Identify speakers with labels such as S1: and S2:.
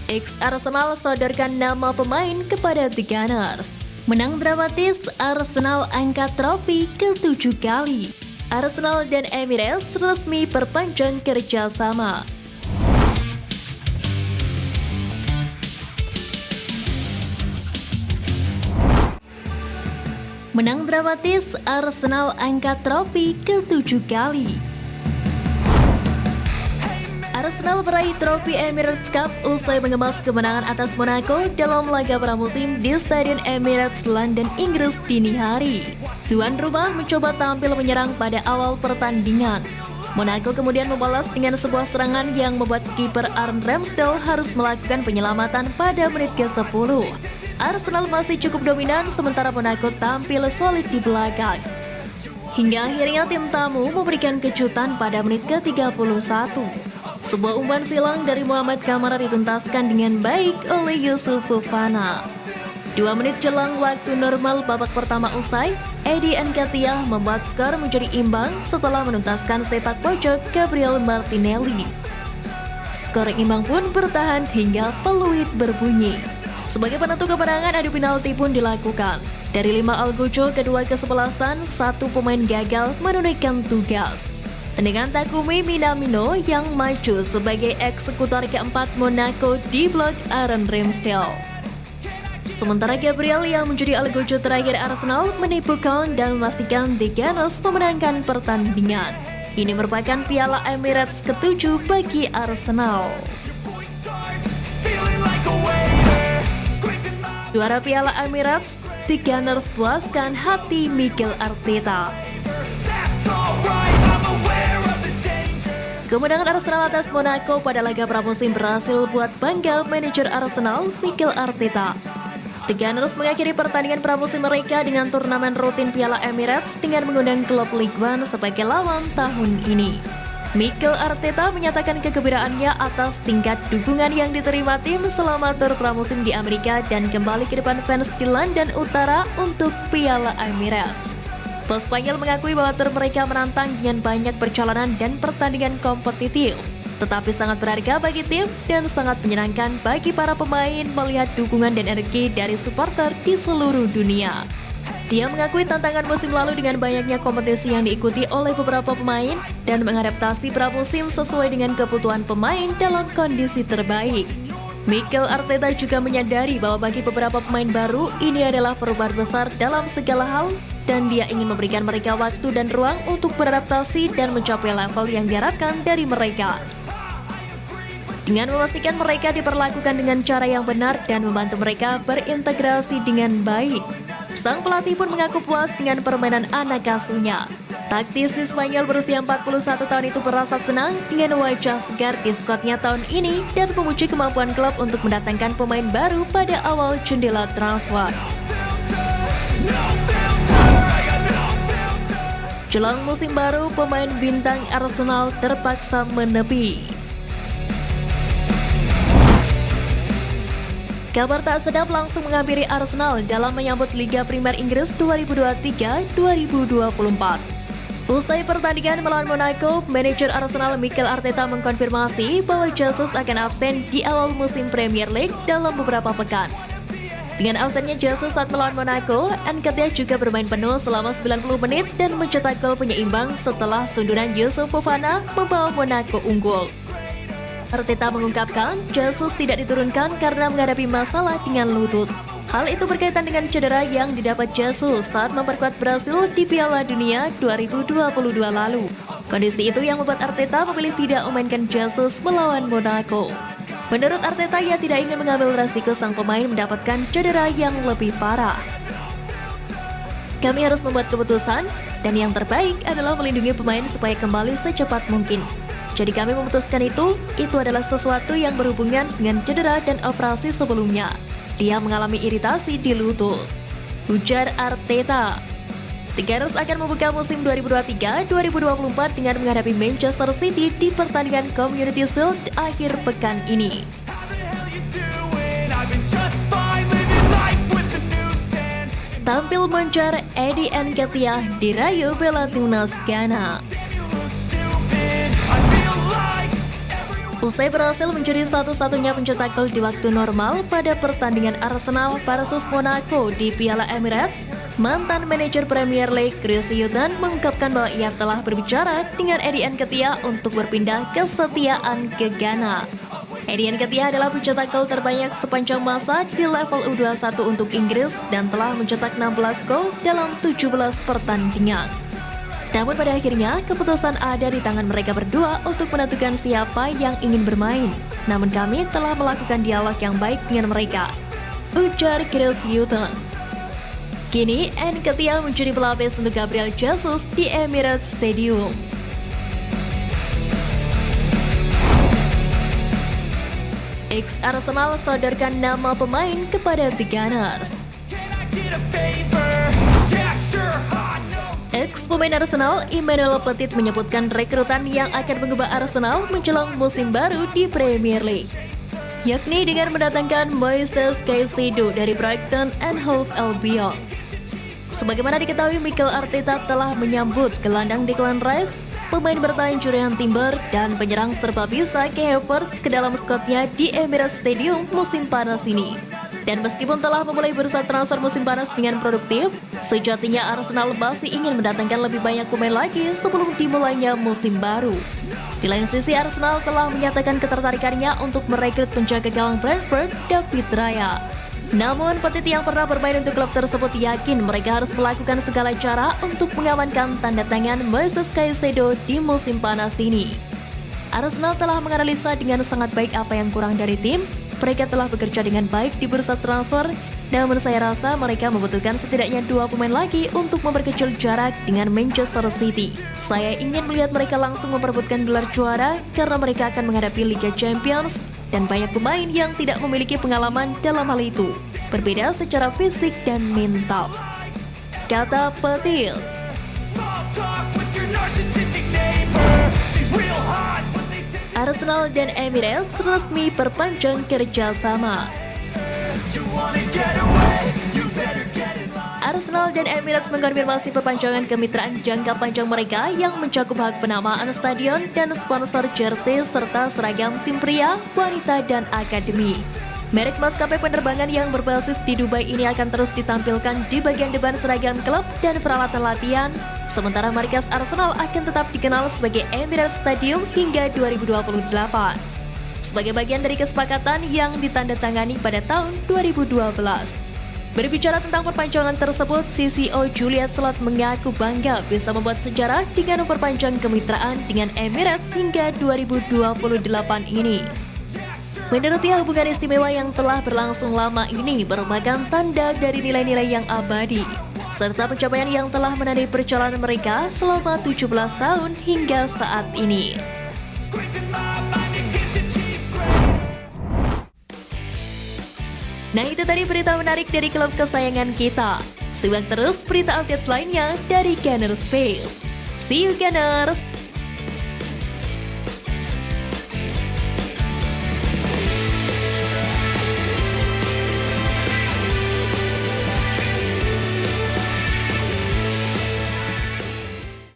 S1: Ex Arsenal sodorkan nama pemain kepada The Gunners. Menang dramatis, Arsenal angkat trofi ke-7 kali. Arsenal dan Emirates resmi perpanjang kerjasama. Menang dramatis, Arsenal angkat trofi ke-7 kali. Arsenal meraih trofi Emirates Cup usai mengemas kemenangan atas Monaco dalam laga pramusim di Stadion Emirates London, Inggris dini hari. Tuan rumah mencoba tampil menyerang pada awal pertandingan. Monaco kemudian membalas dengan sebuah serangan yang membuat kiper Aaron Ramsdale harus melakukan penyelamatan pada menit ke-10. Arsenal masih cukup dominan sementara Monaco tampil solid di belakang. Hingga akhirnya tim tamu memberikan kejutan pada menit ke-31. Sebuah umpan silang dari Mohamed Kamara dituntaskan dengan baik oleh Youssouf Fofana. 2 menit jelang waktu normal babak pertama usai, Eddie Nketiah membuat skor menjadi imbang setelah menuntaskan sepak pojok Gabriel Martinelli. Skor imbang pun bertahan hingga peluit berbunyi. Sebagai penentu kemenangan, adu penalti pun dilakukan. Dari 5 algojo kedua kesebelasan, 1 pemain gagal menunaikan tugas. Dengan Takumi Minamino yang maju sebagai eksekutor keempat Monaco di blok Aaron Ramsdale. Sementara Gabriel yang menjadi algojo terakhir Arsenal menipu Count dan memastikan The Gunners memenangkan pertandingan. Ini merupakan Piala Emirates ke-7 bagi Arsenal. Juara Piala Emirates, The Gunners puaskan hati Mikel Arteta. Kemenangan Arsenal atas Monaco pada laga pramusim berhasil buat bangga manajer Arsenal, Mikel Arteta. The Gunners mengakhiri pertandingan pramusim mereka dengan turnamen rutin Piala Emirates dengan mengundang klub Ligue 1 sebagai lawan tahun ini. Mikel Arteta menyatakan kegembiraannya atas tingkat dukungan yang diterima tim selama tur pramusim di Amerika dan kembali ke depan fans di London Utara untuk Piala Emirates. Bos Spanyol mengakui bahwa tur mereka menantang dengan banyak perjalanan dan pertandingan kompetitif, tetapi sangat berharga bagi tim dan sangat menyenangkan bagi para pemain melihat dukungan dan energi dari supporter di seluruh dunia. Dia mengakui tantangan musim lalu dengan banyaknya kompetisi yang diikuti oleh beberapa pemain dan mengadaptasi pramusim sesuai dengan kebutuhan pemain dalam kondisi terbaik. Mikel Arteta juga menyadari bahwa bagi beberapa pemain baru, ini adalah perubahan besar dalam segala hal dan dia ingin memberikan mereka waktu dan ruang untuk beradaptasi dan mencapai level yang diharapkan dari mereka. Dengan memastikan mereka diperlakukan dengan cara yang benar dan membantu mereka berintegrasi dengan baik. Sang pelatih pun mengaku puas dengan permainan anak asuhnya. Taktisi Spanyol berusia 41 tahun itu merasa senang dengan wajah segar di skuadnya tahun ini dan memuji kemampuan klub untuk mendatangkan pemain baru pada awal jendela transfer. Jelang musim baru, pemain bintang Arsenal terpaksa menepi. Kabar tak sedap langsung menghampiri Arsenal dalam menyambut Liga Primer Inggris 2023-2024. Usai pertandingan melawan Monaco, manajer Arsenal Mikel Arteta mengkonfirmasi bahwa Jesus akan absen di awal musim Premier League dalam beberapa pekan. Dengan absennya Jesus saat melawan Monaco, Nketiah juga bermain penuh selama 90 menit dan mencetak gol penyeimbang setelah sunduran Youssouf Fofana membawa Monaco unggul. Arteta mengungkapkan Jesus tidak diturunkan karena menghadapi masalah dengan lutut. Hal itu berkaitan dengan cedera yang didapat Jesus saat memperkuat Brasil di Piala Dunia 2022 lalu. Kondisi itu yang membuat Arteta memilih tidak memainkan Jesus melawan Monaco. Menurut Arteta, ia tidak ingin mengambil resiko sang pemain mendapatkan cedera yang lebih parah. Kami harus membuat keputusan, dan yang terbaik adalah melindungi pemain supaya kembali secepat mungkin. Jadi kami memutuskan itu adalah sesuatu yang berhubungan dengan cedera dan operasi sebelumnya. Dia mengalami iritasi di lutut, ujar Arteta. The Gunners akan membuka musim 2023-2024 dengan menghadapi Manchester City di pertandingan Community Shield akhir pekan ini. Tampil moncer, Eddie Nketiah dirayu bela timnas Ghana. Usai berhasil menjadi satu-satunya pencetak gol di waktu normal pada pertandingan Arsenal versus Monaco di Piala Emirates, mantan manajer Premier League Chris Hughton mengungkapkan bahwa ia telah berbicara dengan Eddie Nketiah untuk berpindah kesetiaan ke Ghana. Eddie Nketiah adalah pencetak gol terbanyak sepanjang masa di level U21 untuk Inggris dan telah mencetak 16 gol dalam 17 pertandingan. Namun pada akhirnya, keputusan ada di tangan mereka berdua untuk menentukan siapa yang ingin bermain. Namun kami telah melakukan dialog yang baik dengan mereka, ujar Chris Hughton. Kini, Nketiah menjadi pelapis untuk Gabriel Jesus di Emirates Stadium. Ex-Arsenal sodorkan nama pemain kepada The Gunners. Ex-pemain Arsenal, Emmanuel Petit menyebutkan rekrutan yang akan mengubah Arsenal menjelang musim baru di Premier League, yakni dengan mendatangkan Moises Caicedo dari Brighton and Hove Albion. Sebagaimana diketahui, Mikel Arteta telah menyambut gelandang Declan Rice, pemain bertahan Jurriën Timber, dan penyerang serba bisa Kai Havertz ke dalam skuadnya di Emirates Stadium musim panas ini. Dan meskipun telah memulai bursa transfer musim panas dengan produktif, sejatinya Arsenal masih ingin mendatangkan lebih banyak pemain lagi sebelum dimulainya musim baru. Di lain sisi, Arsenal telah menyatakan ketertarikannya untuk merekrut penjaga gawang Brentford, David Raya. Namun, Petit yang pernah bermain untuk klub tersebut yakin mereka harus melakukan segala cara untuk mengamankan tanda tangan Moises Caicedo di musim panas ini. Arsenal telah menganalisa dengan sangat baik apa yang kurang dari tim. Mereka telah bekerja dengan baik di bursa transfer, namun saya rasa mereka membutuhkan setidaknya 2 pemain lagi untuk memperkecil jarak dengan Manchester City. Saya ingin melihat mereka langsung memperebutkan gelar juara karena mereka akan menghadapi Liga Champions dan banyak pemain yang tidak memiliki pengalaman dalam hal itu, berbeda secara fisik dan mental, kata Petit. Arsenal dan Emirates resmi perpanjang kerjasama. Arsenal dan Emirates mengkonfirmasi perpanjangan kemitraan jangka panjang mereka yang mencakup hak penamaan stadion dan sponsor jersey serta seragam tim pria, wanita, dan akademi. Merek maskapai penerbangan yang berbasis di Dubai ini akan terus ditampilkan di bagian depan seragam klub dan peralatan latihan, sementara markas Arsenal akan tetap dikenal sebagai Emirates Stadium hingga 2028. Sebagai bagian dari kesepakatan yang ditandatangani pada tahun 2012. Berbicara tentang perpanjangan tersebut, CCO Juliet Slot mengaku bangga bisa membuat sejarah dengan memperpanjang kemitraan dengan Emirates hingga 2028 ini. Menurutnya, hubungan istimewa yang telah berlangsung lama ini merupakan tanda dari nilai-nilai yang abadi, serta pencapaian yang telah menandai perjalanan mereka selama 17 tahun hingga saat ini. Nah, itu tadi berita menarik dari klub kesayangan kita. Simak terus berita update lainnya dari Gunners Space. See you Gunners!